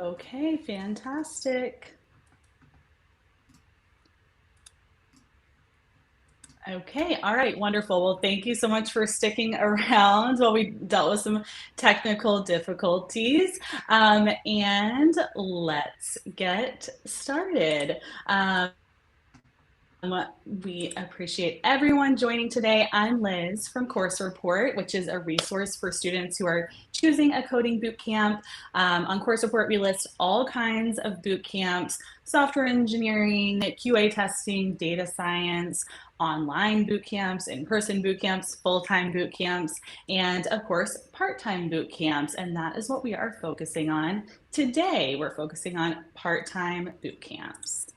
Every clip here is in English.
Okay, fantastic. Okay, all right, wonderful. Well, thank you so much for sticking around while we dealt with some technical difficulties. And let's get started. We appreciate everyone joining today. I'm Liz from Course Report, which is a resource for students who are choosing a coding bootcamp. On Course Report, we list all kinds of boot camps: software engineering, QA testing, data science, online boot camps, in-person boot camps, full-time boot camps, and of course, part-time boot camps. And that is what we are focusing on today. We're focusing on part-time boot camps.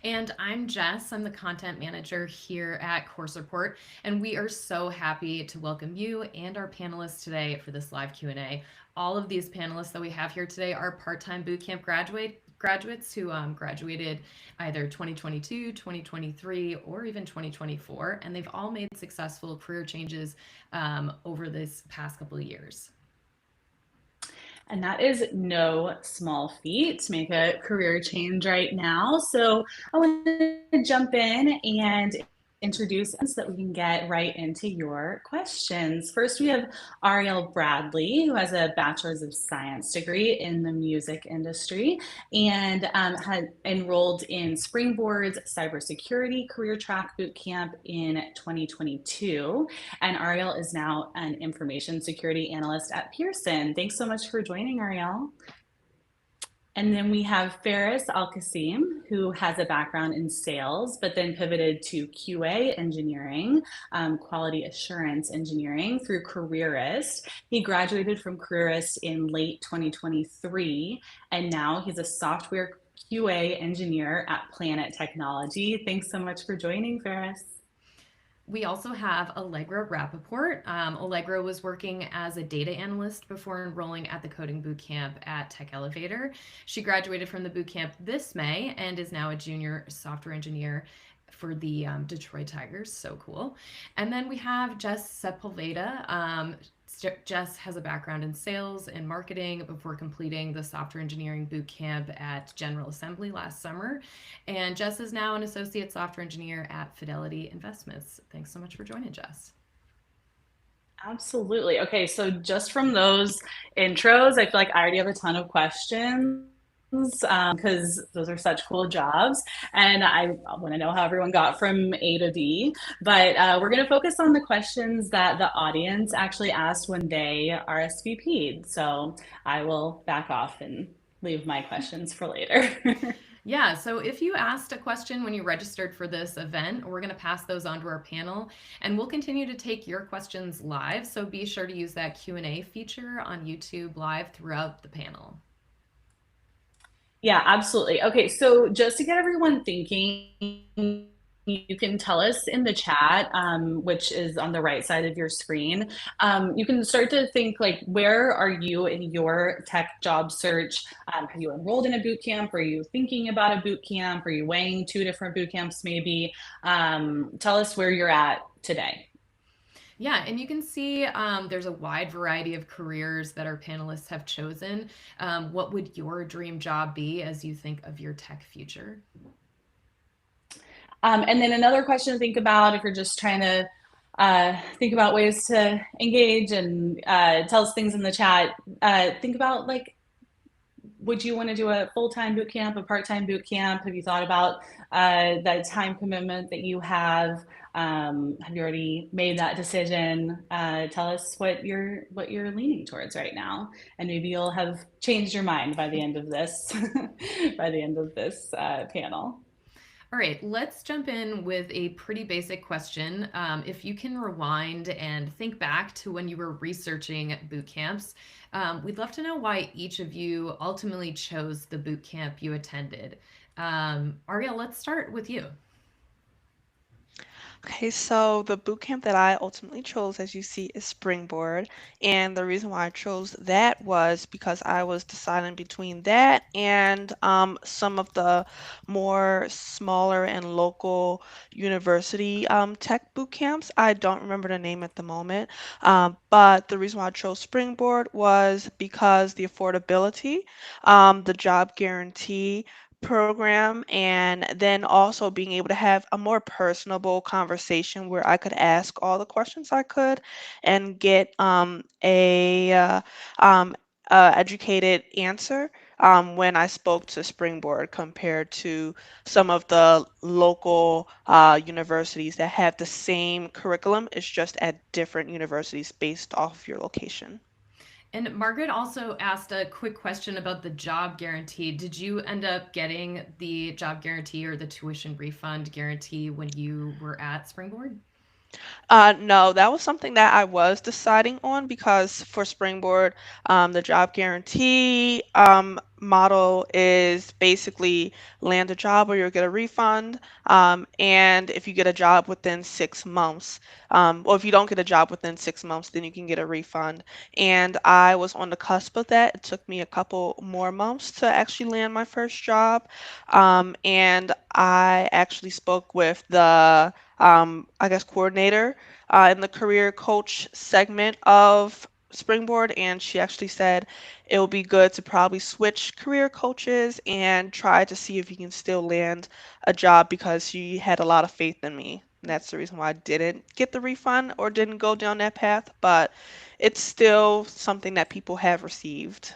And I'm Jess. I'm the content manager here at Course Report, and we are so happy to welcome you and our panelists today for this live Q&A. All of these panelists that we have here today are part-time bootcamp graduates who graduated either 2022, 2023, or even 2024, and they've all made successful career changes over this past couple of years. And that is no small feat to make a career change right now. So I want to jump in and introduce us so that we can get right into your questions. First, we have Ariel Bradley, who has a Bachelor's of Science degree in the music industry and had enrolled in Springboard's Cybersecurity Career Track Bootcamp in 2022. And Ariel is now an information security analyst at Pearson. Thanks so much for joining, Ariel. And then we have Faris Al-Qasim, who has a background in sales, but then pivoted to QA engineering, quality assurance engineering through Careerist. He graduated from Careerist in late 2023, and now he's a software QA engineer at Planet Technology. Thanks so much for joining, Faris. We also have Allegra Rappaport. Allegra was working as a data analyst before enrolling at the coding bootcamp at Tech Elevator. She graduated from the bootcamp this May and is now a junior software engineer for the Detroit Tigers. So cool. And then we have Jess Sepulveda. Jess has a background in sales and marketing before completing the software engineering boot camp at General Assembly last summer. And Jess is now an associate software engineer at Fidelity Investments. Thanks so much for joining, Jess. Absolutely. Okay, so just from those intros, I feel like I already have a ton of questions because those are such cool jobs. And I want to know how everyone got from A to B. But we're going to focus on the questions that the audience actually asked when they RSVP'd. So I will back off and leave my questions for later. Yeah, so if you asked a question when you registered for this event, we're going to pass those on to our panel, and we'll continue to take your questions live. So be sure to use that Q&A feature on YouTube Live throughout the panel. Yeah, absolutely. Okay, so just to get everyone thinking, you can tell us in the chat, which is on the right side of your screen. You can start to think like, where are you in your tech job search? Have you enrolled in a boot camp? Are you thinking about a boot camp? Are you weighing two different boot camps maybe? Tell us where you're at today. Yeah, and you can see there's a wide variety of careers that our panelists have chosen. What would your dream job be as you think of your tech future? And then another question to think about if you're just trying to think about ways to engage and tell us things in the chat. Think about like, would you want to do a full-time boot camp, a part-time boot camp? Have you thought about the time commitment that you have? Have you already made that decision? Tell us what you're leaning towards right now, and maybe you'll have changed your mind by the end of this by the end of this panel. All right, let's jump in with a pretty basic question. If you can rewind and think back to when you were researching boot camps, we'd love to know why each of you ultimately chose the boot camp you attended. Ariel, let's start with you. Okay, so the boot camp that I ultimately chose, as you see, is Springboard. And the reason why I chose that was because I was deciding between that and some of the more smaller and local university tech boot camps. I don't remember the name at the moment. But the reason why I chose Springboard was because the affordability, the job guarantee, program, and then also being able to have a more personable conversation where I could ask all the questions I could and get um, educated answer when I spoke to Springboard compared to some of the local universities that have the same curriculum. It's just at different universities based off your location. And Margaret also asked a quick question about the job guarantee. Did you end up getting the job guarantee or the tuition refund guarantee when you were at Springboard? No, that was something that I was deciding on because for Springboard, the job guarantee model is basically land a job or you'll get a refund. And if you get a job within 6 months, or if you don't get a job within 6 months, then you can get a refund. And I was on the cusp of that. It took me a couple more months to actually land my first job. And I actually spoke with the I guess, coordinator in the career coach segment of Springboard, and she actually said it would be good to probably switch career coaches and try to see if you can still land a job because she had a lot of faith in me. And that's the reason why I didn't get the refund or didn't go down that path, but it's still something that people have received.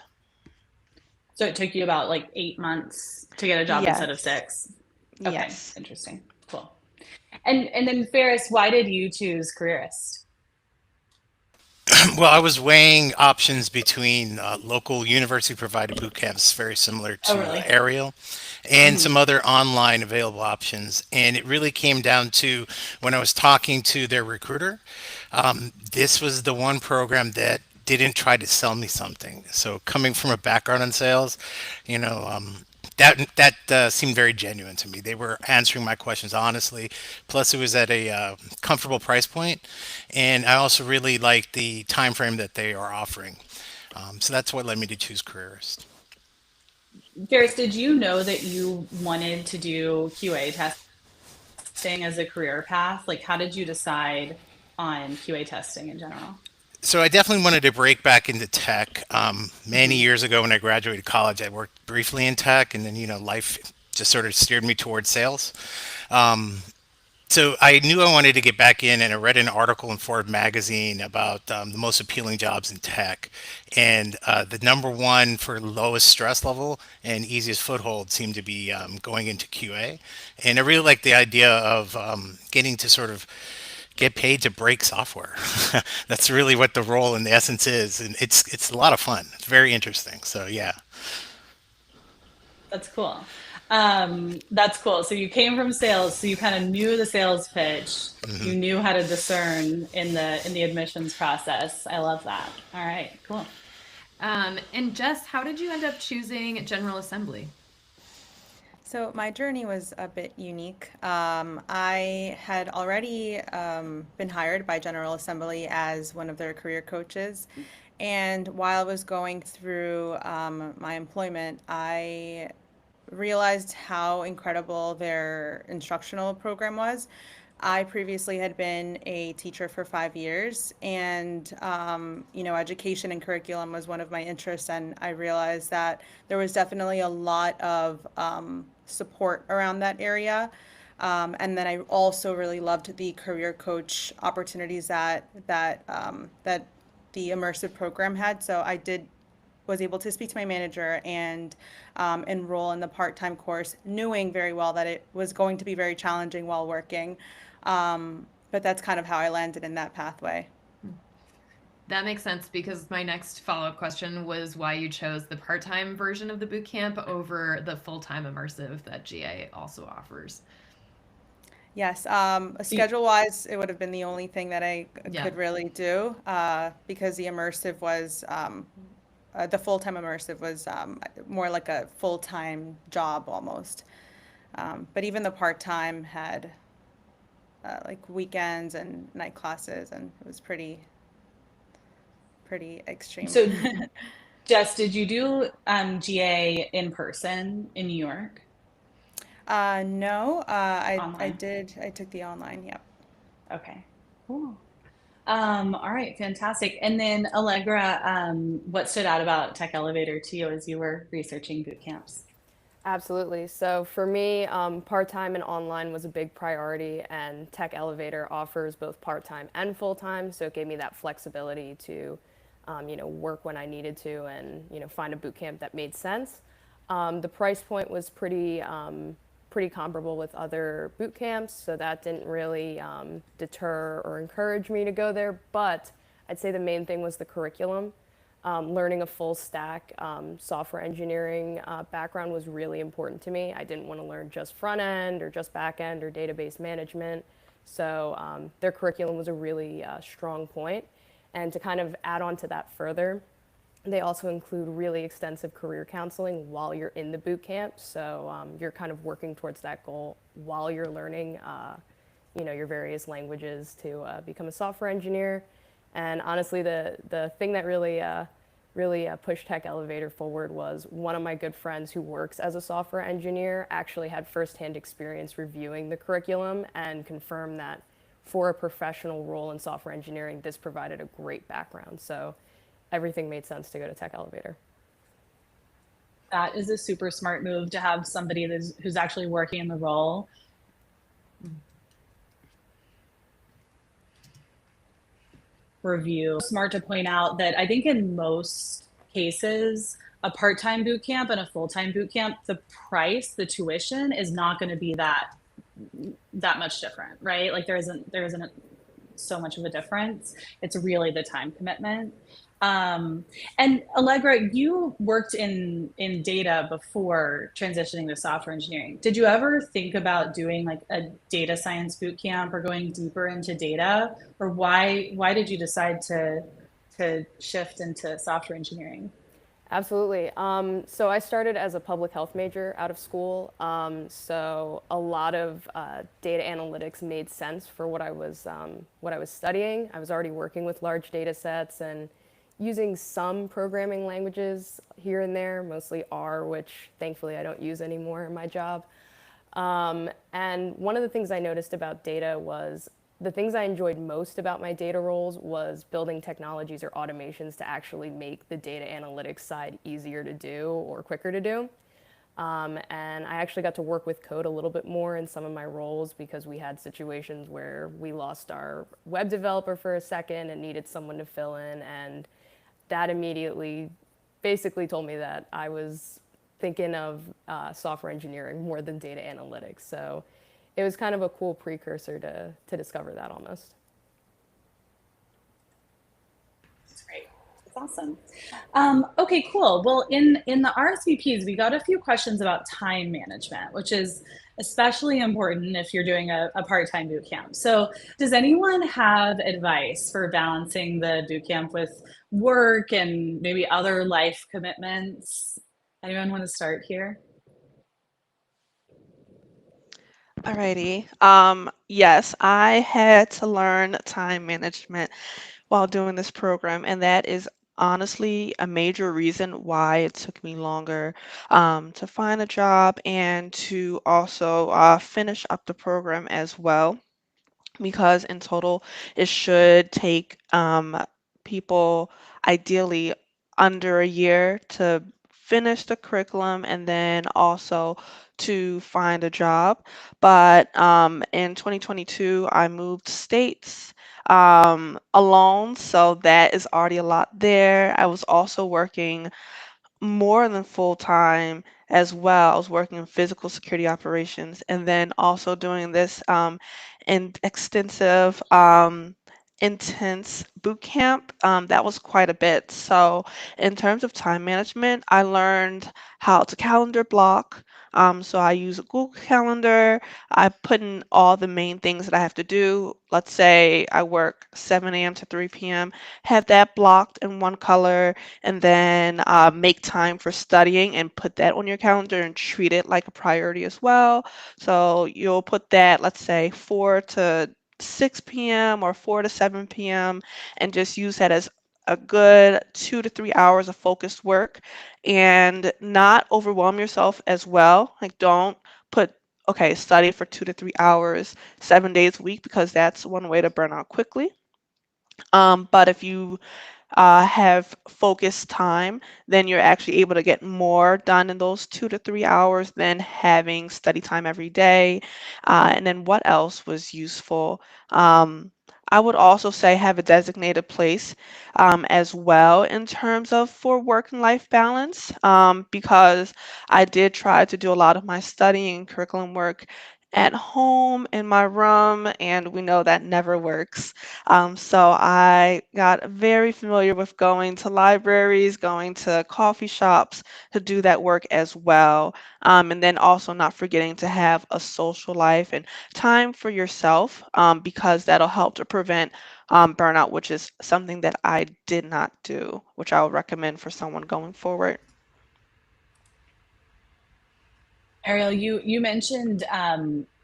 So it took you about like 8 months to get a job instead of Yes. 6. Okay, Yes. interesting. Cool. And then Ferris, why did you choose careerist? Well, I was weighing options between local university provided boot camps, very similar Oh, to really? Ariel, and Hmm. some other online available options. And it really came down to when I was talking to their recruiter, this was the one program that didn't try to sell me something. So coming from a background in sales, you know, that seemed very genuine to me. They were answering my questions honestly. Plus, it was at a comfortable price point, and I also really liked the time frame that they are offering. So that's what led me to choose Careerist. Ferris, did you know that you wanted to do QA testing as a career path? Like, how did you decide on QA testing in general? So I definitely wanted to break back into tech. Many Hmm. years ago, when I graduated college, I worked briefly in tech, and then life just sort of steered me towards sales. So I knew I wanted to get back in, and I read an article in Forbes magazine about the most appealing jobs in tech, and the number one for lowest stress level and easiest foothold seemed to be going into QA, and I really like the idea of getting to sort of get paid to break software. That's really what the role in the essence is, and it's a lot of fun. It's very interesting. So yeah. That's cool. That's cool. So you came from sales, so you kind of knew the sales pitch. You knew how to discern in the admissions process. I love that. All right, cool. And Jess, how did you end up choosing General Assembly? So my journey was a bit unique. I had already been hired by General Assembly as one of their career coaches. And while I was going through my employment, I realized how incredible their instructional program was. I previously had been a teacher for 5 years, and education and curriculum was one of my interests. And I realized that there was definitely a lot of support around that area. And then I also really loved the career coach opportunities that the immersive program had. So I did was able to speak to my manager and enroll in the part-time course, knowing very well that it was going to be very challenging while working. But that's kind of how I landed in that pathway. That makes sense because my next follow up question was why you chose the part time version of the boot camp over the full time immersive that GA also offers. Yes, So schedule wise, it would have been the only thing that I Yeah. could really do because the full time immersive was more like a full time job almost. But even the part time had like weekends and night classes, and it was pretty extreme. So, Jess, did you do GA in person in New York No, I online? did. I took the online. Yep. Okay, cool. All right, fantastic. And then Allegra, what stood out about Tech Elevator to you as you were researching boot camps? Absolutely. So for me, part-time and online was a big priority, and Tech Elevator offers both part-time and full-time, so it gave me that flexibility to, work when I needed to and, find a boot camp that made sense. The price point was pretty comparable with other boot camps, so that didn't really deter or encourage me to go there. But I'd say the main thing was the curriculum. Learning a full stack software engineering background was really important to me. I didn't want to learn just front end or just back end or database management. So their curriculum was a really strong point. And to kind of add on to that further, they also include really extensive career counseling while you're in the boot camp. So you're kind of working towards that goal while you're learning, your various languages to become a software engineer. And honestly, the thing that really pushed Tech Elevator forward was one of my good friends who works as a software engineer actually had firsthand experience reviewing the curriculum and confirmed that for a professional role in software engineering, this provided a great background. So everything made sense to go to Tech Elevator. That is a super smart move to have somebody who's actually working in the role review. Smart to point out that I think in most cases, a part-time boot camp and a full-time boot camp, the price, the tuition is not going to be that much different, right? Like there isn't so much of a difference. It's really the time commitment. And Allegra, you worked in data before transitioning to software engineering. Did you ever think about doing like a data science boot camp or going deeper into data? Or why did you decide to shift into software engineering? Absolutely. So I started as a public health major out of school. So a lot of data analytics made sense for what I was studying. I was already working with large data sets and using some programming languages here and there, mostly R, which thankfully I don't use anymore in my job. And one of the things I noticed about data was the things I enjoyed most about my data roles was building technologies or automations to actually make the data analytics side easier to do or quicker to do. And I actually got to work with code a little bit more in some of my roles because we had situations where we lost our web developer for a second and needed someone to fill in. And that immediately basically told me that I was thinking of software engineering more than data analytics. So it was kind of a cool precursor to discover that almost. That's great. That's awesome. Okay, cool. Well, in the RSVPs, we got a few questions about time management, which is especially important if you're doing a part-time boot camp. So, does anyone have advice for balancing the boot camp with work and maybe other life commitments? Anyone want to start here? Alrighty. Yes, I had to learn time management while doing this program, and that is honestly a major reason why it took me longer to find a job and to also finish up the program as well, because in total it should take people ideally under a year to finish the curriculum and then also to find a job. But in 2022, I moved states alone, so that is already a lot there. I was also working more than full time as well. I was working in physical security operations and then also doing this in extensive intense boot camp. That was quite a bit. So, in terms of time management, I learned how to calendar block. So, I use a Google Calendar. I put in all the main things that I have to do. Let's say I work 7 a.m. to 3 p.m., have that blocked in one color, and then make time for studying and put that on your calendar and treat it like a priority as well. So, you'll put that, let's say, 4 to 6 p.m. or 4 to 7 p.m. and just use that as a good 2 to 3 hours of focused work and not overwhelm yourself as well. Like, don't put, okay, study for 2 to 3 hours, 7 days a week, because that's one way to burn out quickly. But if you have focused time, then you're actually able to get more done in those 2 to 3 hours than having study time every day. And then what else was useful? Um, I would also say have a designated place as well in terms of for work and life balance, because I did try to do a lot of my studying and curriculum work at home in my room, and we know that never works. So I got very familiar with going to libraries, going to coffee shops to do that work as well. And then also not forgetting to have a social life and time for yourself, because that'll help to prevent burnout, which is something that I did not do, which I would recommend for someone going forward. Ariel, you mentioned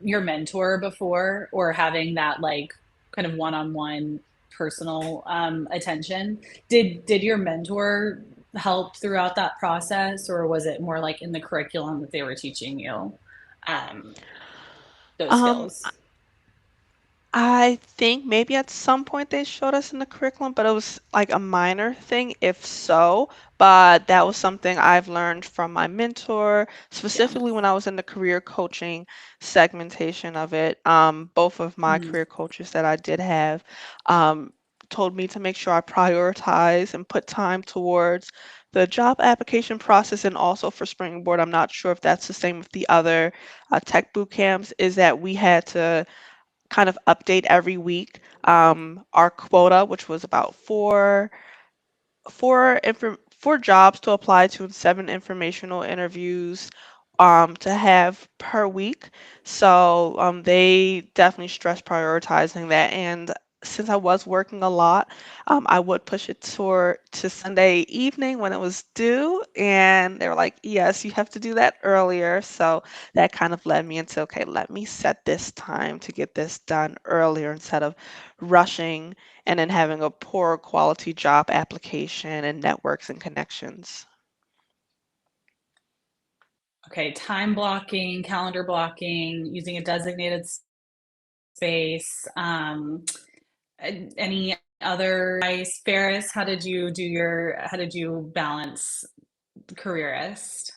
your mentor before, or having that like kind of one-on-one personal attention. Did your mentor help throughout that process, or was it more like in the curriculum that they were teaching you um, those Um, skills? I think maybe at some point they showed us in the curriculum, but it was like a minor thing, if so. But that was something I've learned from my mentor, Yeah. specifically when I was in the career coaching segmentation of it. Both of my Mhm. career coaches that I did have um, told me to make sure I prioritize and put time towards the job application process and also for Springboard. I'm not sure if that's the same with the other tech boot camps, is that we had to kind of update every week our quota, which was about four jobs to apply to and seven informational interviews to have per week. So they definitely stress prioritizing that. And since I was working a lot, I would push it to Sunday evening when it was due. And they were like, yes, you have to do that earlier. So that kind of led me into, okay, let me set this time to get this done earlier instead of rushing and then having a poor quality job application and networks and connections. Okay, time blocking, calendar blocking, using a designated space. Any other advice, Ferris? How did you balance careerist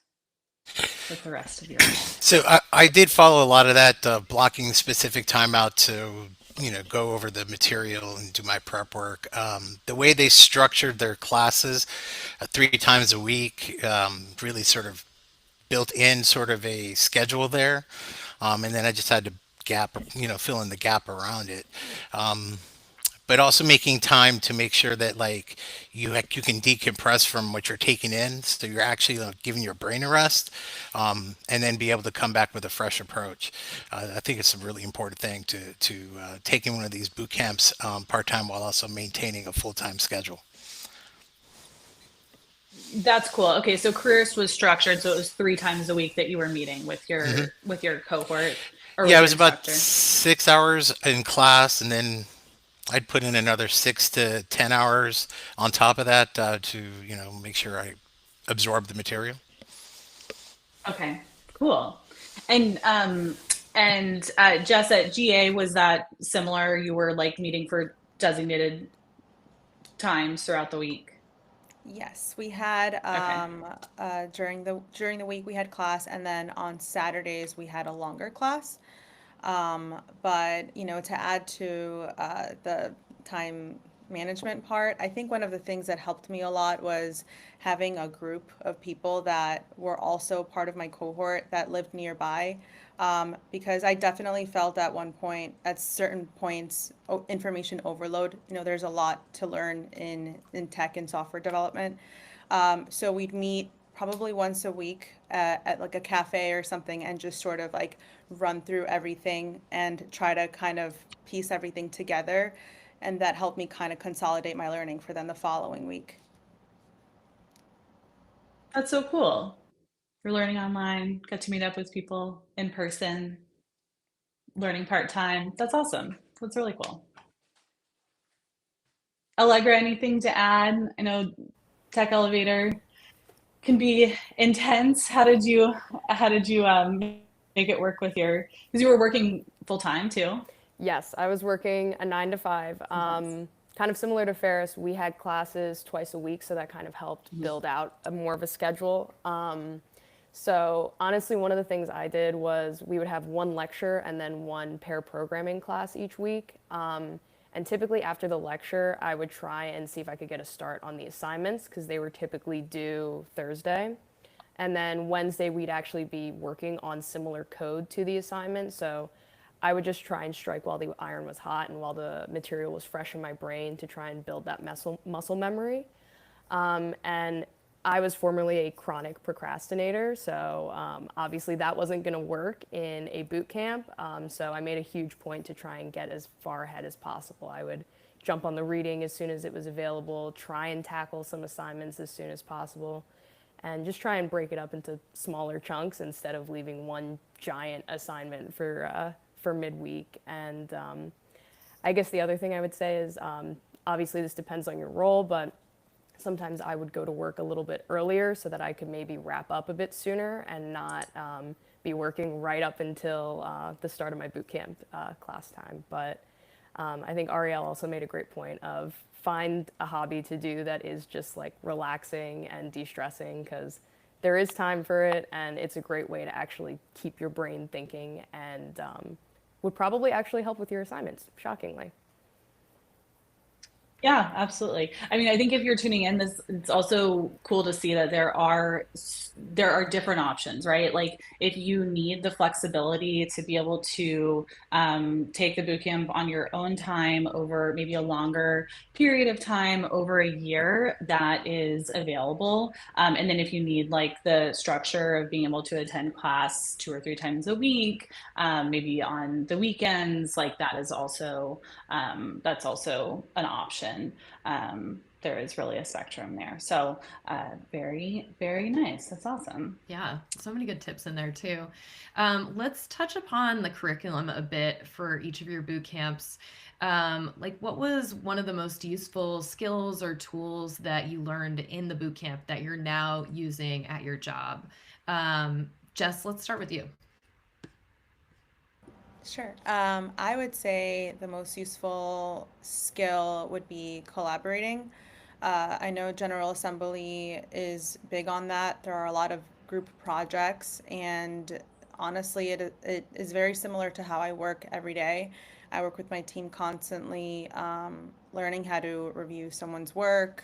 with the rest of your life? So I did follow a lot of that, blocking specific time out to, go over the material and do my prep work. The way they structured their classes, 3 times a week, really sort of built in sort of a schedule there. And then I just had to fill in the gap around it. But also making time to make sure that like you can decompress from what you're taking in, so you're actually giving your brain a rest, and then be able to come back with a fresh approach. I think it's a really important thing to taking one of these boot camps part time while also maintaining a full time schedule. That's cool. Okay, so careerist was structured, so it was 3 times a week that you were meeting with your cohort or Yeah, with it your was about instructor. 6 hours in class, and then I'd put in another 6 to 10 hours on top of that to make sure I absorb the material. Okay, cool. And Jess, at GA, was that similar? You were like meeting for designated times throughout the week. Yes, we had Okay. during the week we had class, and then on Saturdays we had a longer class. But to add to the time management part, I think one of the things that helped me a lot was having a group of people that were also part of my cohort that lived nearby. because I definitely felt at one point, at certain points, information overload. There's a lot to learn in tech and software development. So we'd meet probably once a week at like a cafe or something and just sort of like run through everything and try to kind of piece everything together. And that helped me kind of consolidate my learning for then the following week. That's so cool. You're learning online, got to meet up with people in person, learning part-time. That's awesome. That's really cool. Allegra, anything to add? I know Tech Elevator can be intense. How did you make it work with because you were working full time too? Yes, I was working a 9 to 5. Intense. Kind of similar to Ferris, we had classes twice a week, so that kind of helped build out more of a schedule. So honestly, one of the things I did was we would have one lecture and then one pair programming class each week. And typically after the lecture, I would try and see if I could get a start on the assignments because they were typically due Thursday. And then Wednesday, we'd actually be working on similar code to the assignment. So I would just try and strike while the iron was hot and while the material was fresh in my brain to try and build that muscle memory. And I was formerly a chronic procrastinator, so obviously that wasn't going to work in a boot camp. So I made a huge point to try and get as far ahead as possible. I would jump on the reading as soon as it was available, try and tackle some assignments as soon as possible, and just try and break it up into smaller chunks instead of leaving one giant assignment for midweek. And I guess the other thing I would say is obviously this depends on your role, but sometimes I would go to work a little bit earlier so that I could maybe wrap up a bit sooner and not be working right up until the start of my boot camp class time. But I think Ariel also made a great point of find a hobby to do that is just like relaxing and de-stressing, because there is time for it and it's a great way to actually keep your brain thinking and would probably actually help with your assignments, shockingly. Yeah, absolutely. I mean, I think if you're tuning in, it's also cool to see that there are different options, right? Like if you need the flexibility to be able to take the boot camp on your own time over maybe a longer period of time, over a year, that is available. And then if you need like the structure of being able to attend class 2 or 3 times a week, maybe on the weekends, like that's also an option. There is really a spectrum there. So very, very nice. That's awesome. Yeah, so many good tips in there too. Let's touch upon the curriculum a bit for each of your boot camps. Like, what was one of the most useful skills or tools that you learned in the boot camp that you're now using at your job? Jess, let's start with you. Sure. I would say the most useful skill would be collaborating. I know General Assembly is big on that. There are a lot of group projects, and honestly, it is very similar to how I work every day. I work with my team constantly, learning how to review someone's work.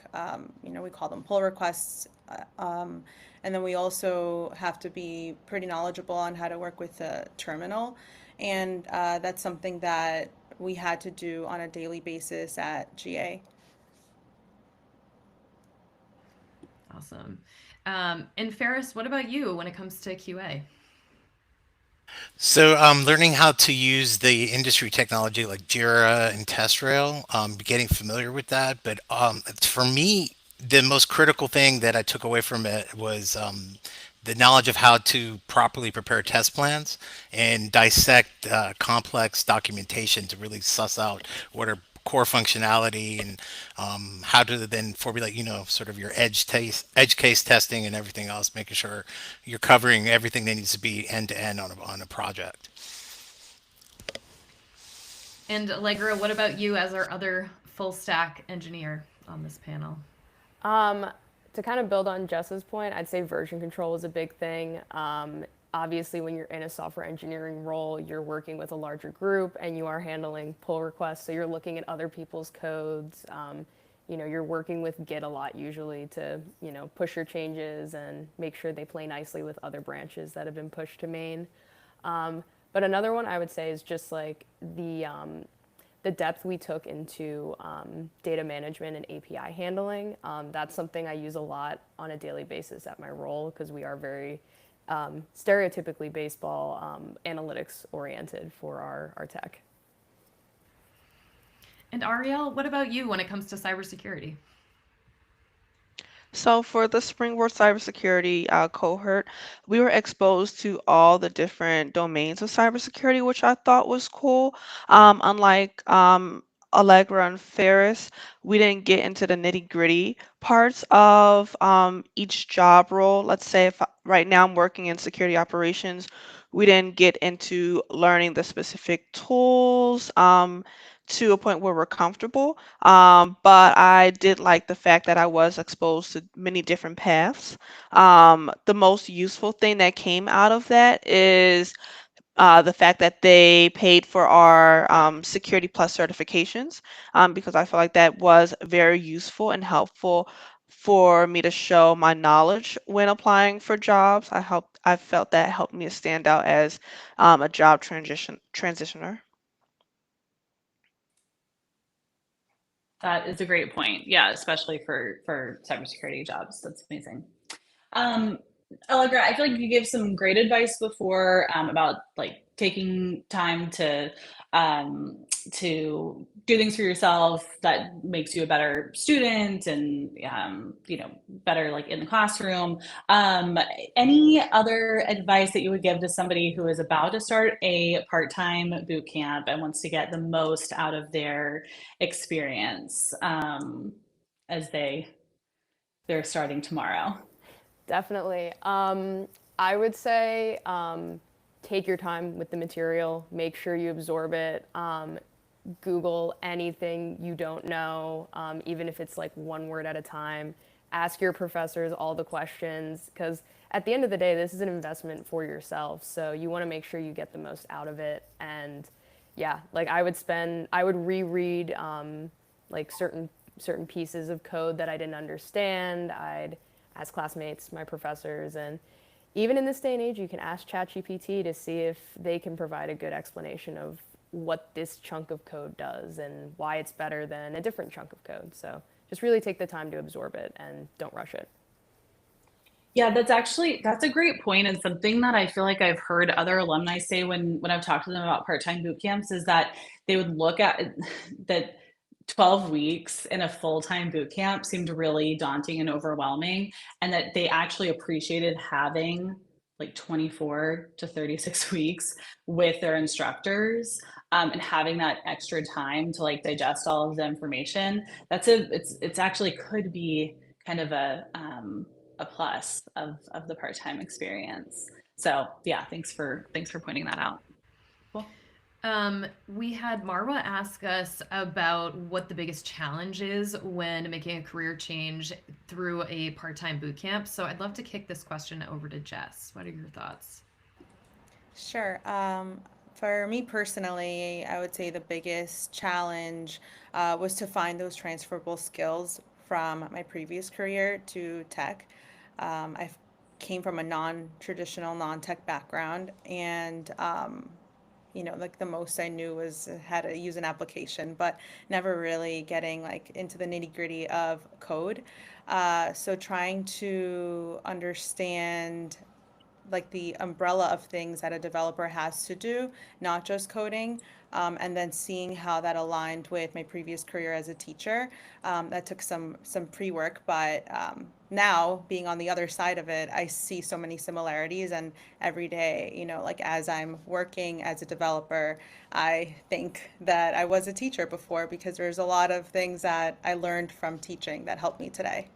We call them pull requests. And then we also have to be pretty knowledgeable on how to work with the terminal. And that's something that we had to do on a daily basis at GA. Awesome. And Ferris, what about you when it comes to QA? So, learning how to use the industry technology like Jira and TestRail, getting familiar with that. But for me, the most critical thing that I took away from it was the knowledge of how to properly prepare test plans and dissect complex documentation to really suss out what are core functionality and how to then formulate, sort of your edge case testing and everything else, making sure you're covering everything that needs to be end to end on a project. And Allegra, what about you as our other full stack engineer on this panel? To kind of build on Jess's point, I'd say version control is a big thing. Obviously, when you're in a software engineering role, you're working with a larger group and you are handling pull requests. So you're looking at other people's codes. You're working with Git a lot usually to, push your changes and make sure they play nicely with other branches that have been pushed to main. But another one I would say is just like the depth we took into data management and API handling. That's something I use a lot on a daily basis at my role because we are very stereotypically baseball analytics oriented for our tech. And Ariel, what about you when it comes to cybersecurity? So for the Springboard cybersecurity cohort, we were exposed to all the different domains of cybersecurity, which I thought was cool. Unlike Allegra and Ferris, we didn't get into the nitty-gritty parts of each job role. Let's say if right now I'm working in security operations, we didn't get into learning the specific tools to a point where we're comfortable. But I did like the fact that I was exposed to many different paths. The most useful thing that came out of that is the fact that they paid for our Security Plus certifications, because I feel like that was very useful and helpful for me to show my knowledge when applying for jobs. I felt that helped me to stand out as a job transitioner. That is a great point. Yeah, especially for cybersecurity jobs. That's amazing. Um, Allegra, I feel like you gave some great advice before about like taking time to do things for yourself that makes you a better student and better like in the classroom. Um, any other advice that you would give to somebody who is about to start a part-time boot camp and wants to get the most out of their experience as they're starting tomorrow? Definitely. I would say take your time with the material, make sure you absorb it. Google anything you don't know, even if it's like one word at a time. Ask your professors all the questions because at the end of the day, this is an investment for yourself. So you want to make sure you get the most out of it. And yeah, like I would reread like certain pieces of code that I didn't understand. I'd ask classmates, my professors, and even in this day and age, you can ask ChatGPT to see if they can provide a good explanation of what this chunk of code does and why it's better than a different chunk of code. So just really take the time to absorb it and don't rush it. Yeah, that's a great point and something that I feel like I've heard other alumni say when I've talked to them about part-time boot camps is that they would look at that 12 weeks in a full-time boot camp seemed really daunting and overwhelming, and that they actually appreciated having like 24 to 36 weeks with their instructors, and having that extra time to like digest all of the information. It's actually could be kind of a plus of the part-time experience. So yeah, thanks for pointing that out. Cool. We had Marwa ask us about what the biggest challenge is when making a career change through a part-time boot camp. So I'd love to kick this question over to Jess. What are your thoughts? Sure. For me personally, I would say the biggest challenge was to find those transferable skills from my previous career to tech. I came from a non-traditional, non-tech background, and like the most I knew was how to use an application, but never really getting like into the nitty-gritty of code. So trying to understand like the umbrella of things that a developer has to do, not just coding. And then seeing how that aligned with my previous career as a teacher. That took some pre-work, but now being on the other side of it, I see so many similarities. And every day, like as I'm working as a developer, I think that I was a teacher before because there's a lot of things that I learned from teaching that helped me today.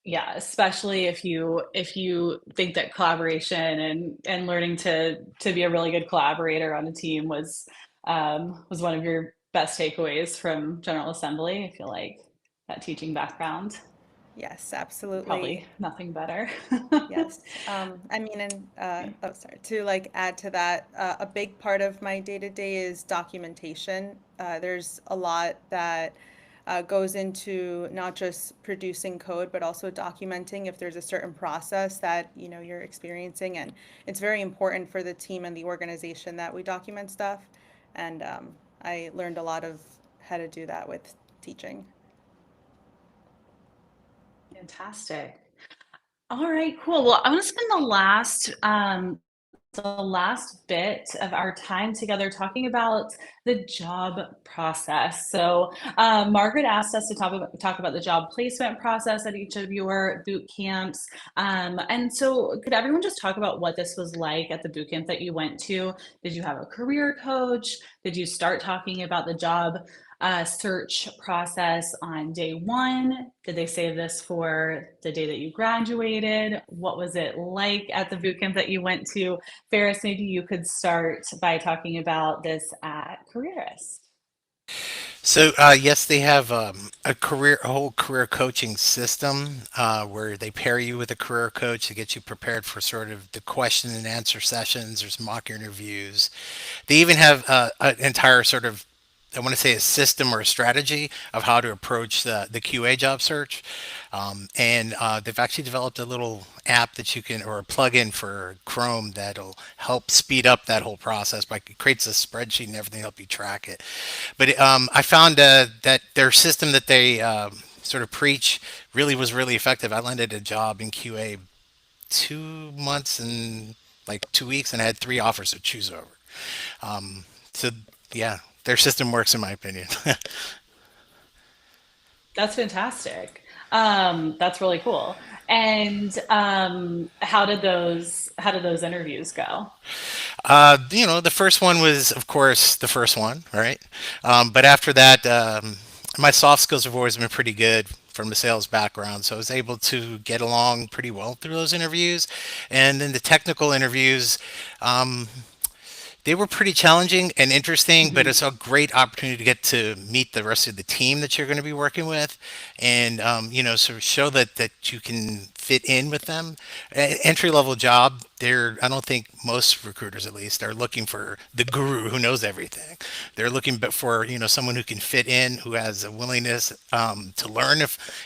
Yeah, especially if you think that collaboration and learning to be a really good collaborator on a team was one of your best takeaways from General Assembly. I feel like that teaching background, Yes, absolutely. probably nothing better. Yes. I mean, and oh, sorry. To like add to that, a big part of my day to day is documentation. There's a lot that goes into not just producing code, but also documenting if there's a certain process that you're experiencing, and it's very important for the team and the organization that we document stuff. And I learned a lot of how to do that with teaching. Fantastic. All right, cool. Well, I'm gonna spend the last bit of our time together talking about the job process. So, Margaret asked us to talk about the job placement process at each of your boot camps. And so, could everyone just talk about what this was like at the boot camp that you went to? Did you have a career coach? Did you start talking about the job search process on day one? Did they save this for the day that you graduated? What was it like at the bootcamp that you went to? Ferris, maybe you could start by talking about this at Careerist. So yes, they have a whole career coaching system where they pair you with a career coach to get you prepared for sort of the question and answer sessions. There's mock interviews. They even have an entire sort of, I want to say, a system or a strategy of how to approach the QA job search. And they've actually developed a little app that you can, or a plugin for Chrome that'll help speed up that whole process. It creates a spreadsheet and everything to help you track it. But I found that their system that they sort of preach really was really effective. I landed a job in QA 2 months and like 2 weeks, and I had three offers to choose over. So yeah, their system works in my opinion. That's fantastic. That's really cool. And how did those interviews go? The first one was, of course, the first one, right? But after that, my soft skills have always been pretty good from a sales background, so I was able to get along pretty well through those interviews. And then the technical interviews, um, they were pretty challenging and interesting, but it's a great opportunity to get to meet the rest of the team that you're going to be working with, and sort of show that you can fit in with them. Entry level job, I don't think most recruiters, at least, are looking for the guru who knows everything. They're looking for someone who can fit in, who has a willingness to learn,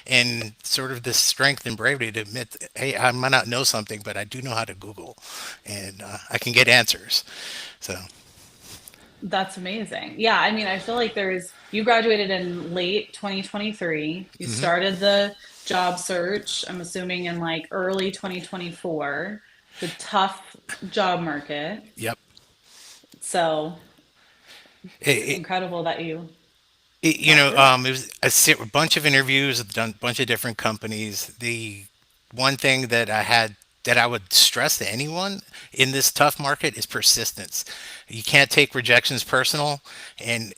and sort of this strength and bravery to admit, hey, I might not know something, but I do know how to Google, and I can get answers. So, That's amazing. Yeah, I mean, I feel like you graduated in late 2023. You mhm. started the job search, I'm assuming in like early 2024, the tough job market. Yep. So it's It, incredible that you you got know, through it. it was a bunch of interviews. I've done a bunch of different companies. The one thing that I would stress to anyone in this tough market is persistence. You can't take rejections personal. And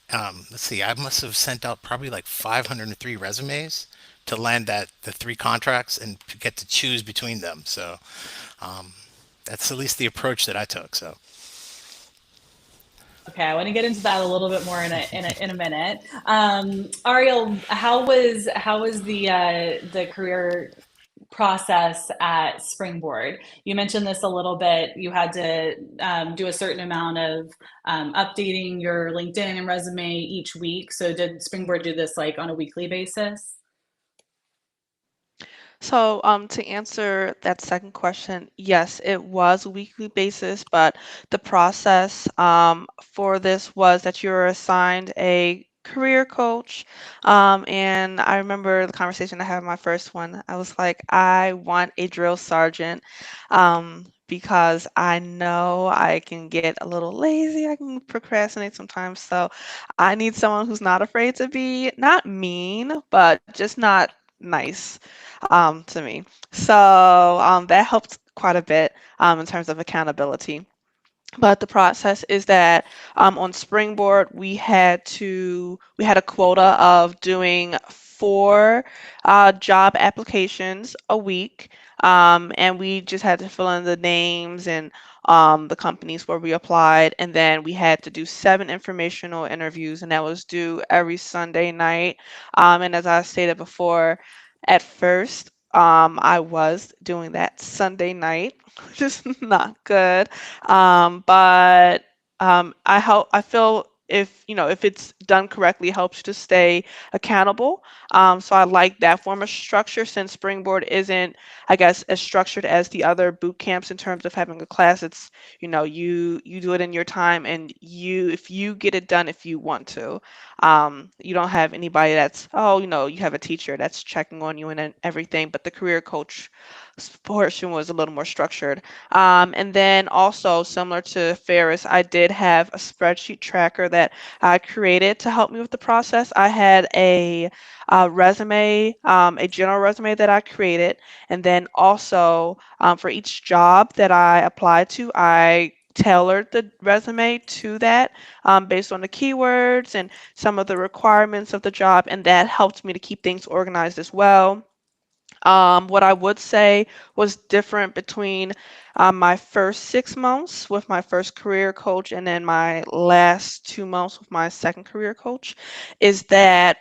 let's see, I must have sent out probably like 503 resumes to land the three contracts and to get to choose between them. So um, that's at least the approach that I took. So. Okay, I want to get into that a little bit more in a minute. Ariel, how was the career process at Springboard? You mentioned this a little bit. You had to do a certain amount of updating your LinkedIn and resume each week. So did Springboard do this like on a weekly basis? So, to answer that second question, yes, it was a weekly basis, but the process for this was that you were assigned a career coach. And I remember the conversation I had with my first one. I was like, I want a drill sergeant because I know I can get a little lazy, I can procrastinate sometimes. So I need someone who's not afraid to be not mean, but just not nice to me. So that helped quite a bit in terms of accountability. But the process is that on Springboard we had a quota of doing four job applications a week, and we just had to fill in the names and the companies where we applied, and then we had to do seven informational interviews, and that was due every Sunday night. And as I stated before, at first I was doing that Sunday night, which is not good. But I feel if if it's done correctly, helps you to stay accountable. So I like that form of structure, since Springboard isn't, I guess, as structured as the other boot camps in terms of having a class. It's you do it in your time, and if you get it done if you want to. You don't have anybody that's, oh, you have a teacher that's checking on you and everything, but the career coach portion was a little more structured. And then also, similar to Ferris, I did have a spreadsheet tracker that I created to help me with the process. I had a resume, a general resume that I created, and then also for each job that I applied to, I tailored the resume to that, based on the keywords and some of the requirements of the job, and that helped me to keep things organized as well. What I would say was different between my first 6 months with my first career coach and then my last 2 months with my second career coach is that,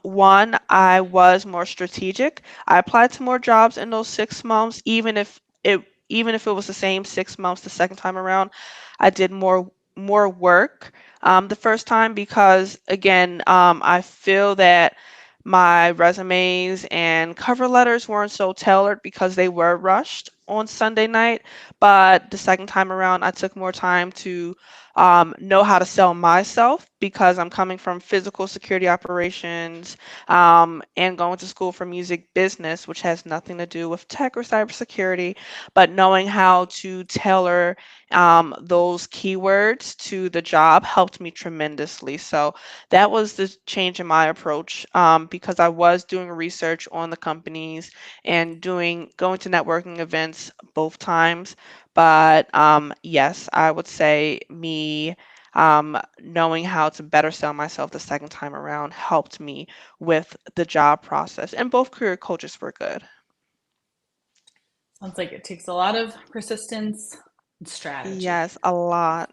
one, I was more strategic. I applied to more jobs in those 6 months, even if it was the same 6 months the second time around. I did more work the first time, because again, I feel that my resumes and cover letters weren't so tailored because they were rushed on Sunday night. But the second time around, I took more time to know how to sell myself, because I'm coming from physical security operations, and going to school for music business, which has nothing to do with tech or cybersecurity. But knowing how to tailor those keywords to the job helped me tremendously. So that was the change in my approach, because I was doing research on the companies and going to networking events both times. But yes, I would say me knowing how to better sell myself the second time around helped me with the job process, and both career coaches were good. Sounds like it takes a lot of persistence and strategy. Yes, a lot.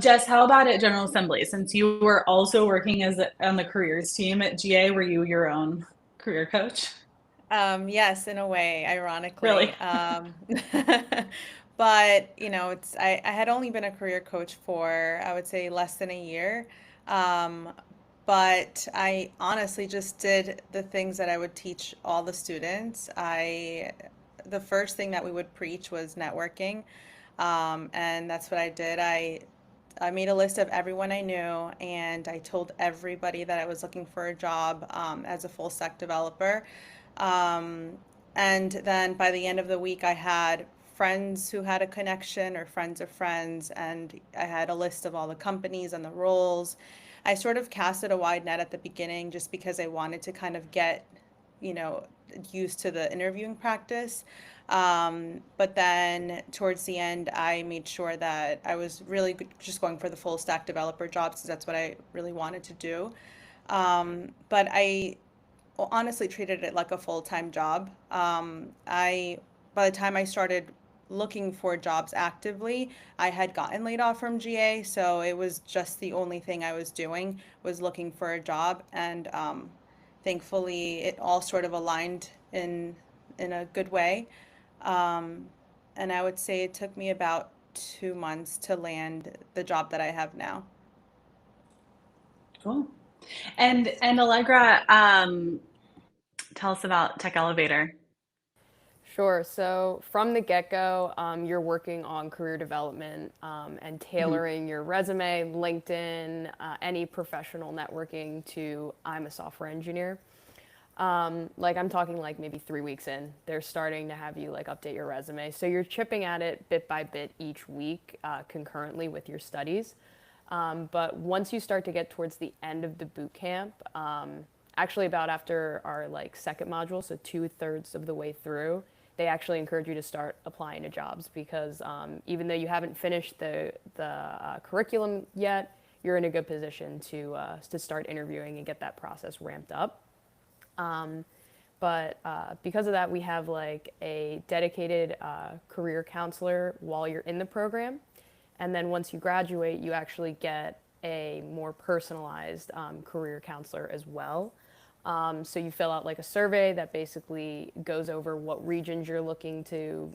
Jess, how about at General Assembly? Since you were also working on the careers team at GA, were you your own career coach? Yes, in a way, Really? ironically. But I had only been a career coach for, I would say, less than a year. Um, but I honestly just did the things that I would teach all the students. The first thing that we would preach was networking. And that's what I did. I made a list of everyone I knew, and I told everybody that I was looking for a job as a full stack developer. Um, and then by the end of the week, I had friends who had a connection or friends of friends, and I had a list of all the companies and the roles. I sort of casted a wide net at the beginning just because I wanted to kind of get, you know, used to the interviewing practice. But then towards the end, I made sure that I was really just going for the full stack developer jobs because that's what I really wanted to do. But I honestly treated it like a full-time job. By the time I started looking for jobs actively, I had gotten laid off from GA, so it was just the only thing I was doing was looking for a job, and thankfully it all sort of aligned in a good way. Um, and I would say it took me about 2 months to land the job that I have now. Cool. And Allegra, tell us about Tech Elevator. Sure. So from the get-go, you're working on career development and tailoring your resume, LinkedIn, any professional networking to I'm a software engineer. Like I'm talking like maybe 3 weeks in, they're starting to have you like update your resume. So you're chipping at it bit by bit each week, concurrently with your studies. But once you start to get towards the end of the boot camp, actually about after our like second module, so 2/3 of the way through, they actually encourage you to start applying to jobs because even though you haven't finished the curriculum yet, you're in a good position to start interviewing and get that process ramped up. But because of that, we have like a dedicated career counselor while you're in the program. And then once you graduate, you actually get a more personalized career counselor as well. So you fill out like a survey that basically goes over what regions you're looking to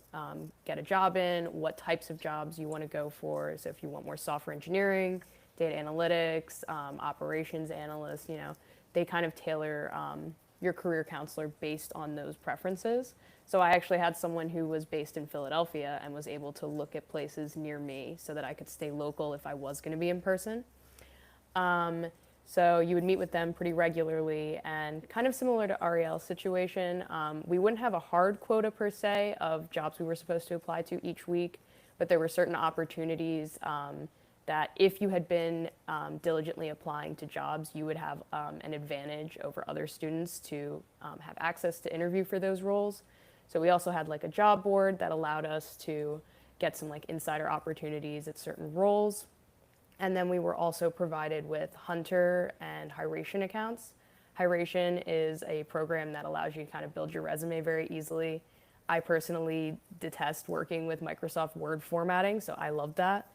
get a job in, what types of jobs you want to go for. So if you want more software engineering, data analytics, operations analysts, they kind of tailor your career counselor based on those preferences. So I actually had someone who was based in Philadelphia and was able to look at places near me so that I could stay local if I was going to be in person. So you would meet with them pretty regularly, and kind of similar to Ariel's situation, we wouldn't have a hard quota per se of jobs we were supposed to apply to each week, but there were certain opportunities that if you had been diligently applying to jobs, you would have an advantage over other students to have access to interview for those roles. So we also had like a job board that allowed us to get some like insider opportunities at certain roles. And then we were also provided with Hunter and Hiration accounts. Hiration is a program that allows you to kind of build your resume very easily. I personally detest working with Microsoft Word formatting, so I loved that.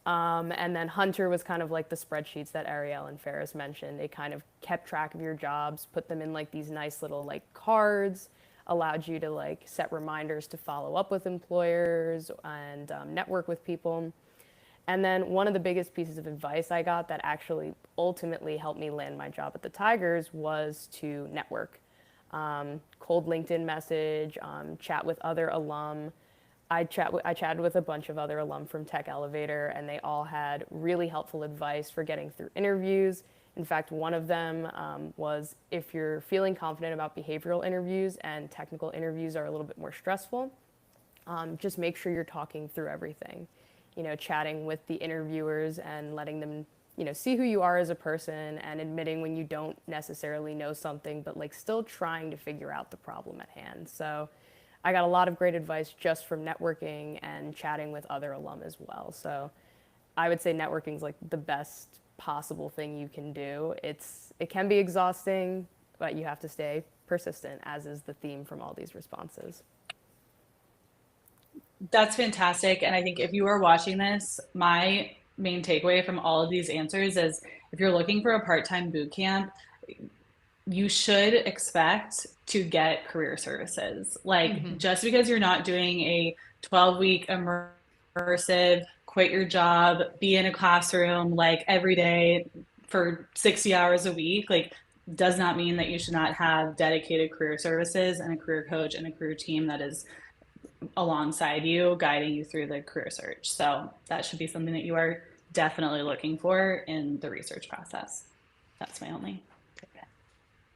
And then Hunter was kind of like the spreadsheets that Ariel and Ferris mentioned. It kind of kept track of your jobs, put them in like these nice little like cards, allowed you to like set reminders to follow up with employers and network with people. And then one of the biggest pieces of advice I got that actually ultimately helped me land my job at the Tigers was to network. Cold LinkedIn message, chat with other alum. I chatted with a bunch of other alum from Tech Elevator, and they all had really helpful advice for getting through interviews. In fact, one of them was if you're feeling confident about behavioral interviews and technical interviews are a little bit more stressful, just make sure you're talking through everything. Chatting with the interviewers and letting them, see who you are as a person and admitting when you don't necessarily know something, but like still trying to figure out the problem at hand. So I got a lot of great advice just from networking and chatting with other alum as well. So I would say networking is like the best possible thing you can do. It can be exhausting, but you have to stay persistent, as is the theme from all these responses. That's fantastic. And I think if you are watching this, my main takeaway from all of these answers is if you're looking for a part-time boot camp, you should expect to get career services. Like just because you're not doing a 12-week immersive, quit your job, be in a classroom like every day for 60 hours a week, like does not mean that you should not have dedicated career services and a career coach and a career team that is alongside you, guiding you through the career search. So that should be something that you are definitely looking for in the research process. That's my only.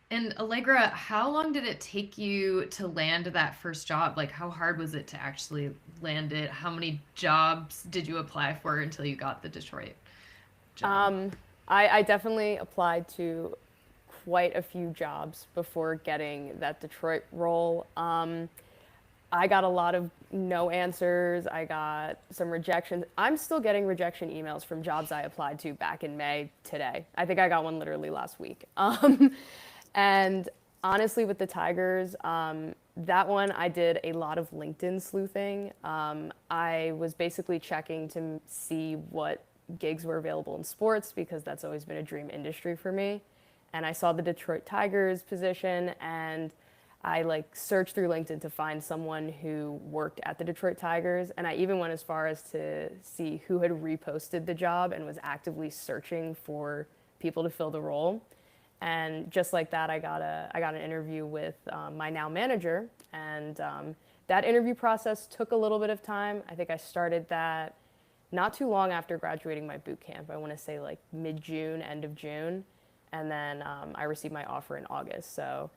And Allegra, how long did it take you to land that first job? Like, how hard was it to actually land it? How many jobs did you apply for until you got the Detroit job? I definitely applied to quite a few jobs before getting that Detroit role. I got a lot of no answers. I got some rejections. I'm still getting rejection emails from jobs I applied to back in May today. I think I got one literally last week. And honestly, with the Tigers, that one I did a lot of LinkedIn sleuthing. I was basically checking to see what gigs were available in sports because that's always been a dream industry for me. And I saw the Detroit Tigers position, and I like searched through LinkedIn to find someone who worked at the Detroit Tigers. And I even went as far as to see who had reposted the job and was actively searching for people to fill the role. And just like that, I got an interview with my now manager, and that interview process took a little bit of time. I think I started that not too long after graduating my boot camp. I want to say like mid-June, end of June, and then I received my offer in August. So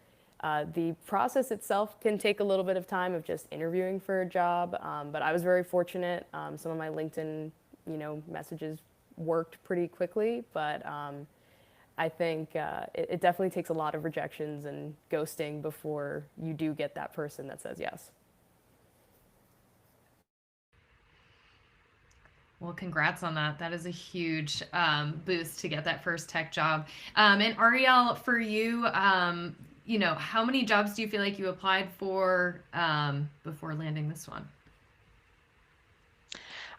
the process itself can take a little bit of time of just interviewing for a job, but I was very fortunate. Some of my LinkedIn, messages worked pretty quickly, but I think it definitely takes a lot of rejections and ghosting before you do get that person that says yes. Well, congrats on that. That is a huge boost to get that first tech job. And Ariel, for you, how many jobs do you feel like you applied for before landing this one?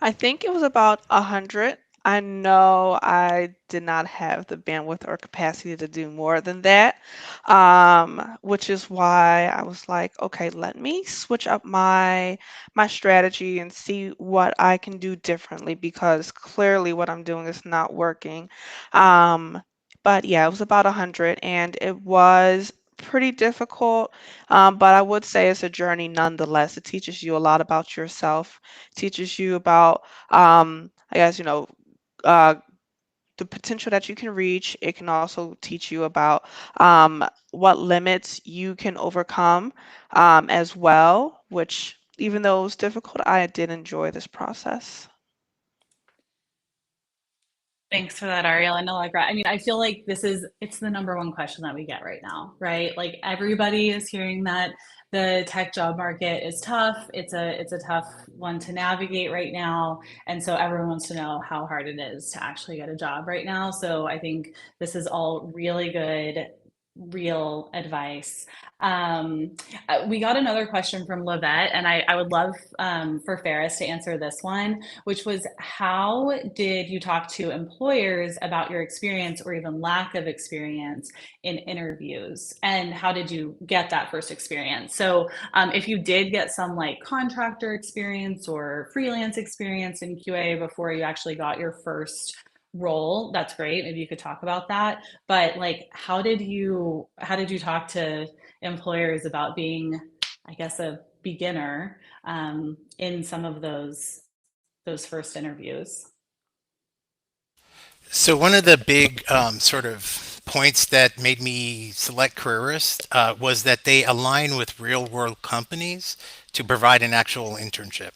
I think it was about 100. I know I did not have the bandwidth or capacity to do more than that, which is why I was like, okay, let me switch up my strategy and see what I can do differently because clearly what I'm doing is not working. Um, but yeah, it was about 100, and it was pretty difficult. But I would say it's a journey nonetheless. It teaches you a lot about yourself, teaches you about I guess, uh, the potential that you can reach. It can also teach you about what limits you can overcome as well, which even though it was difficult, I did enjoy this process. Thanks for that, Ariel and Allegra. I mean, I feel like it's the number one question that we get right now, right? Like everybody is hearing that the tech job market is tough. It's a tough one to navigate right now. And so everyone wants to know how hard it is to actually get a job right now. So I think this is all really good, real advice. Um, we got another question from Lavette, and I would love for Ferris to answer this one, which was how did you talk to employers about your experience or even lack of experience in interviews? And how did you get that first experience? So, if you did get some like contractor experience or freelance experience in QA before you actually got your first role, that's great. Maybe you could talk about that. But like, how did you talk to employers about being, I guess, a beginner in some of those first interviews? So one of the big sort of points that made me select careerist was that they align with real world companies to provide an actual internship.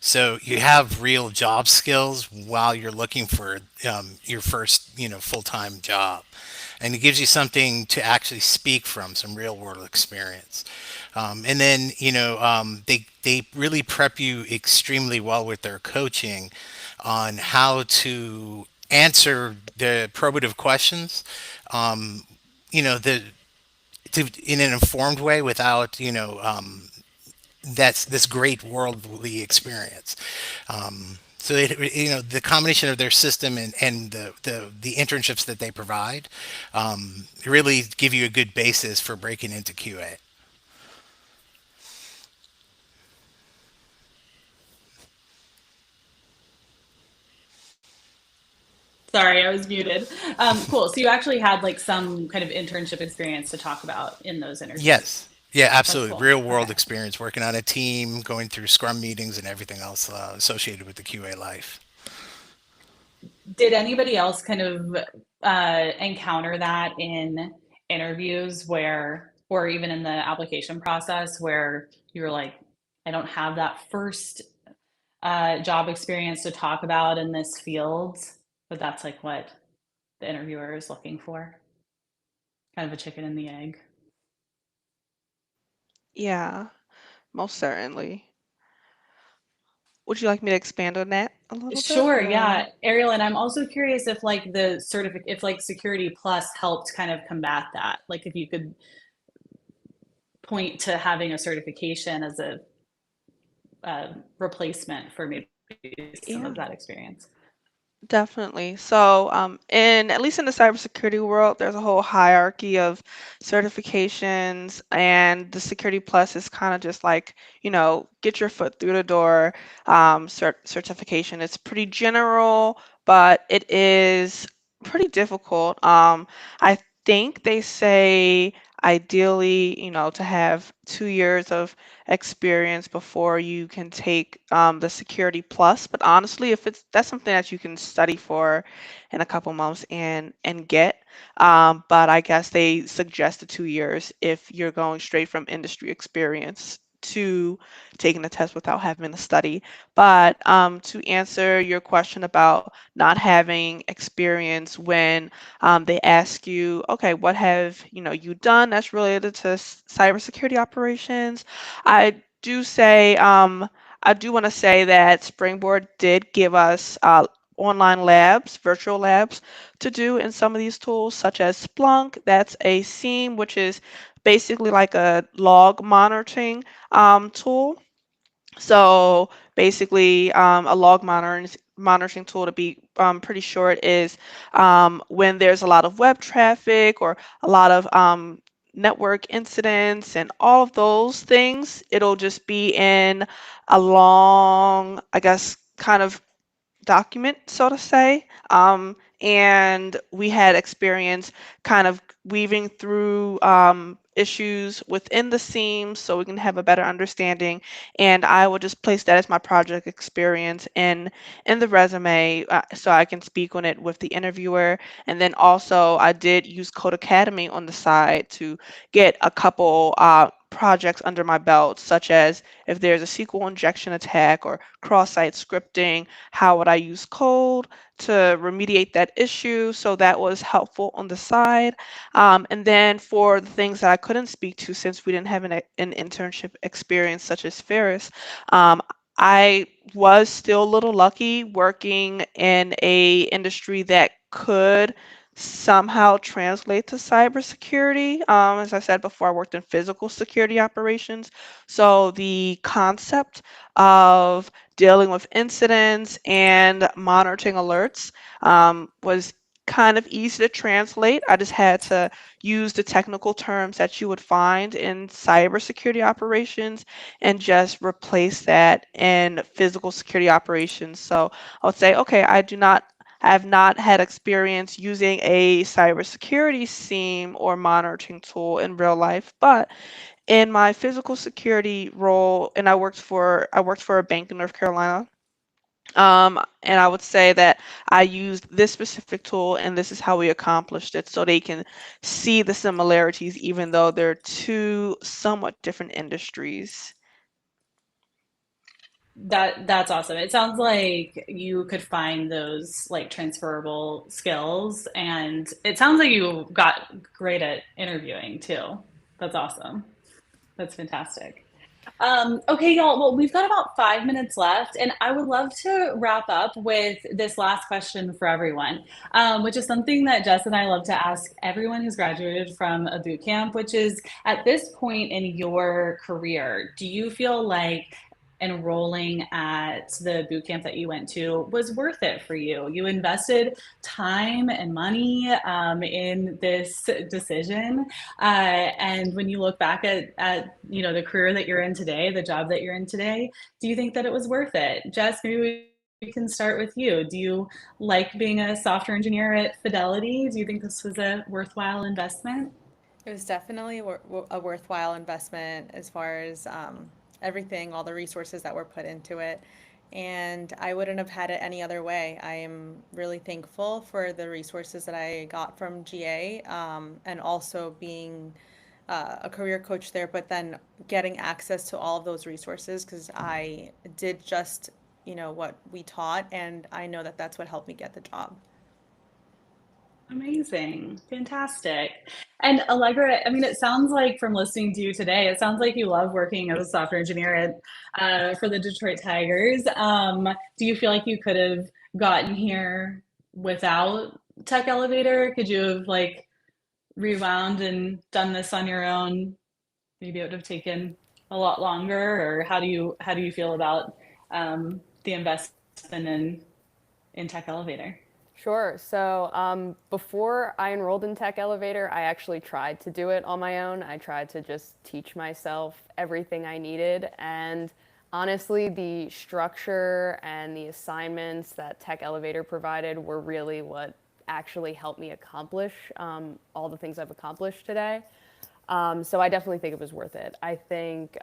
So you have real job skills while you're looking for your first, full-time job, and it gives you something to actually speak from, some real-world experience. And then, they really prep you extremely well with their coaching on how to answer the probative questions, the in an informed way without, that's this great worldly experience. So the combination of their system and the internships that they provide really give you a good basis for breaking into QA. Sorry, I was muted. Cool. So you actually had like some kind of internship experience to talk about in those interviews. Yes. Yeah, That's absolutely. cool. Real world Okay. experience working on a team, going through scrum meetings and everything else associated with the QA life. Did anybody else kind of encounter that in interviews where, or even in the application process where you were like, I don't have that first job experience to talk about in this field, but that's like what the interviewer is looking for? Kind of a chicken and the egg. Yeah, most certainly. Would you like me to expand on that a little bit Sure, or? yeah. Ariel, and I'm also curious if like if like Security Plus helped kind of combat that. Like if you could point to having a certification as a replacement for maybe some of Yeah. that experience. Definitely. So, in at least in the cybersecurity world, there's a whole hierarchy of certifications, and the Security Plus is kind of just like, get your foot through the door, certification. It's pretty general, but it is pretty difficult. I think they say ideally, to have 2 years of experience before you can take the Security Plus. But honestly, if it's that's something that you can study for in a couple months and get. But I guess they suggest the 2 years if you're going straight from industry experience to taking the test without having to study. But to answer your question about not having experience when they ask you, okay, what have you done that's related to cybersecurity operations? I do say, I do want to say that Springboard did give us online labs, virtual labs to do in some of these tools, such as Splunk. That's a SIEM, which is basically like a log monitoring tool. So basically, a log monitoring tool, to be pretty short, is when there's a lot of web traffic or a lot of network incidents and all of those things, it'll just be in a long, I guess, kind of document, so to say. And we had experience kind of weaving through issues within the seams so we can have a better understanding. And I will just place that as my project experience in the resume, so I can speak on it with the interviewer. And then also I did use Code Academy on the side to get a couple projects under my belt, such as if there's a SQL injection attack or cross-site scripting, how would I use code to remediate that issue? So that was helpful on the side. And then for the things that I couldn't speak to, since we didn't have an internship experience such as Ferris, I was still a little lucky working in a industry that could somehow translate to cybersecurity. As I said before, I worked in physical security operations. So the concept of dealing with incidents and monitoring alerts was kind of easy to translate. I just had to use the technical terms that you would find in cybersecurity operations and just replace that in physical security operations. So I would say, okay, I have not had experience using a cybersecurity SIEM or monitoring tool in real life, but in my physical security role, and I worked for a bank in North Carolina. And I would say that I used this specific tool, and this is how we accomplished it, so they can see the similarities, even though they're two somewhat different industries. That's awesome. It sounds like you could find those like transferable skills, and it sounds like you got great at interviewing too. That's awesome. That's fantastic. Okay, y'all. Well, we've got about 5 minutes left, and I would love to wrap up with this last question for everyone, which is something that Jess and I love to ask everyone who's graduated from a boot camp, which is at this point in your career, do you feel like enrolling at the boot camp that you went to was worth it for you? You invested time and money in this decision. And when you look back at the career that you're in today, the job that you're in today, do you think that it was worth it? Jess, maybe we can start with you. Do you like being a software engineer at Fidelity? Do you think this was a worthwhile investment? It was definitely a worthwhile investment as far as everything, all the resources that were put into it. And I wouldn't have had it any other way. I am really thankful for the resources that I got from GA, and also being a career coach there, but then getting access to all of those resources because I did just, what we taught, and I know that that's what helped me get the job. Amazing. Fantastic. And Allegra, I mean, it sounds like from listening to you today, it sounds like you love working as a software engineer for the Detroit Tigers. Do you feel like you could have gotten here without Tech Elevator? Could you have like rewound and done this on your own? Maybe it would have taken a lot longer, or how do you feel about the investment in Tech Elevator? Sure. So before I enrolled in Tech Elevator, I actually tried to do it on my own. I tried to just teach myself everything I needed. And honestly, the structure and the assignments that Tech Elevator provided were really what actually helped me accomplish all the things I've accomplished today. So I definitely think it was worth it. I think,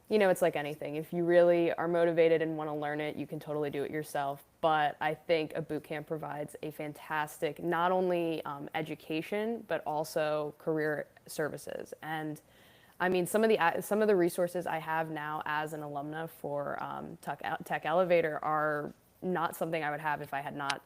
it's like anything. If you really are motivated and want to learn it, you can totally do it yourself. But I think a boot camp provides a fantastic, not only education, but also career services. And I mean, some of the resources I have now as an alumna for Tech Elevator are not something I would have if I had not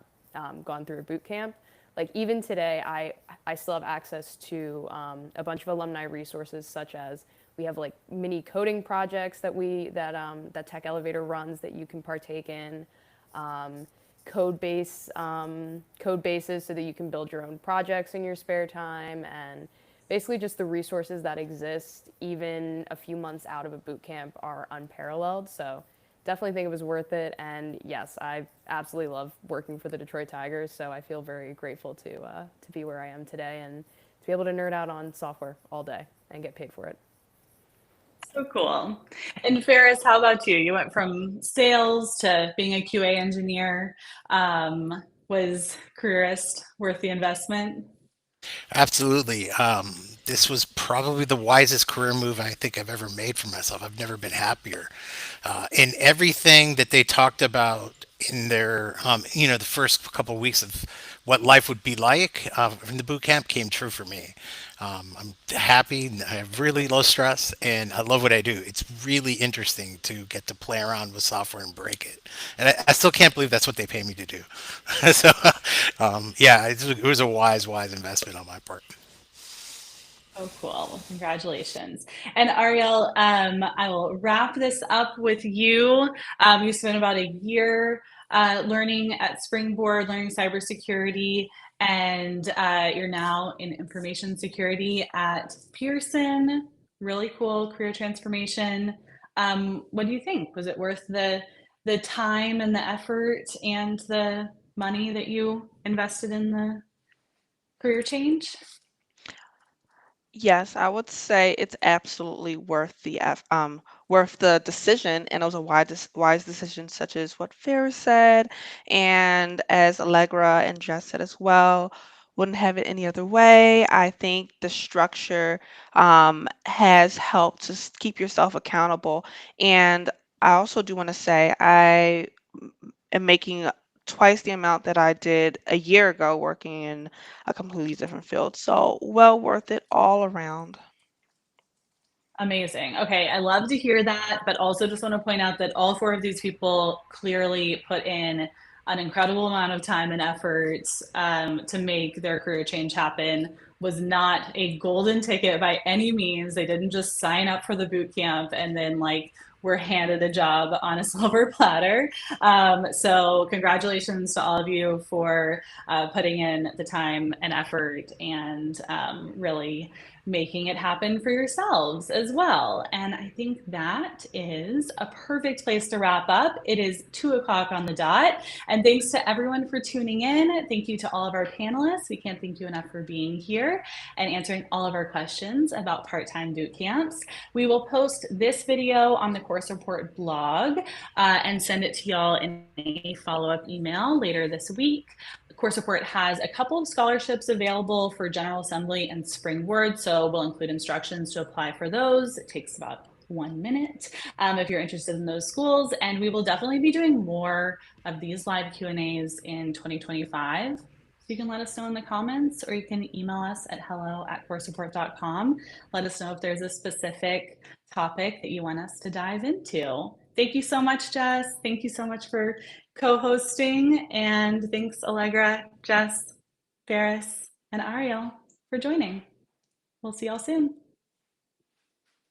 gone through a boot camp. Like even today, I still have access to a bunch of alumni resources, such as we have like mini coding projects that Tech Elevator runs that you can partake in, um, code bases so that you can build your own projects in your spare time, and basically just the resources that exist even a few months out of a boot camp are unparalleled. So definitely think it was worth it. And yes, I absolutely love working for the Detroit Tigers. So I feel very grateful to be where I am today and to be able to nerd out on software all day and get paid for it. So cool. And Ferris, how about you? You went from sales to being a QA engineer. Was careerist worth the investment? Absolutely. This was probably the wisest career move I think I've ever made for myself. I've never been happier. And everything that they talked about in their, the first couple of weeks of what life would be like in the boot camp came true for me. I'm happy. I have really low stress, and I love what I do. It's really interesting to get to play around with software and break it. And I still can't believe that's what they pay me to do. So, yeah, it was a wise investment on my part. Oh, cool. Well, congratulations. And Ariel, I will wrap this up with you. You spent about a year learning at Springboard, learning cybersecurity, and you're now in information security at Pearson. Really cool career transformation. What do you think? Was it worth the time and the effort and the money that you invested in the career change? Yes, I would say it's absolutely worth the decision, and it was a wise decision, such as what Farrah said, and as Allegra and Jess said as well. Wouldn't have it any other way. I think the structure has helped to keep yourself accountable, and I also do want to say I am making twice the amount that I did a year ago working in a completely different field. So well worth it all around. Amazing. Okay, I love to hear that, but also just want to point out that all four of these people clearly put in an incredible amount of time and effort to make their career change happen. Was not a golden ticket by any means. They didn't just sign up for the boot camp and then like were handed a job on a silver platter. So congratulations to all of you for putting in the time and effort and really making it happen for yourselves as well. And I think that is a perfect place to wrap up. It is 2 o'clock on the dot. And thanks to everyone for tuning in. Thank you to all of our panelists. We can't thank you enough for being here and answering all of our questions about part-time boot camps. We will post this video on the Course Report blog and send it to y'all in a follow-up email later this week. Course Report has a couple of scholarships available for General Assembly and Springboard, so we'll include instructions to apply for those. It takes about 1 minute if you're interested in those schools, and we will definitely be doing more of these live Q&As in 2025. So you can let us know in the comments, or you can email us at hello@coursereport.com. Let us know if there's a specific topic that you want us to dive into. Thank you so much, Jess. Thank you so much for co-hosting, and thanks Allegra, Jess, Ferris, and Ariel for joining. We'll see y'all soon.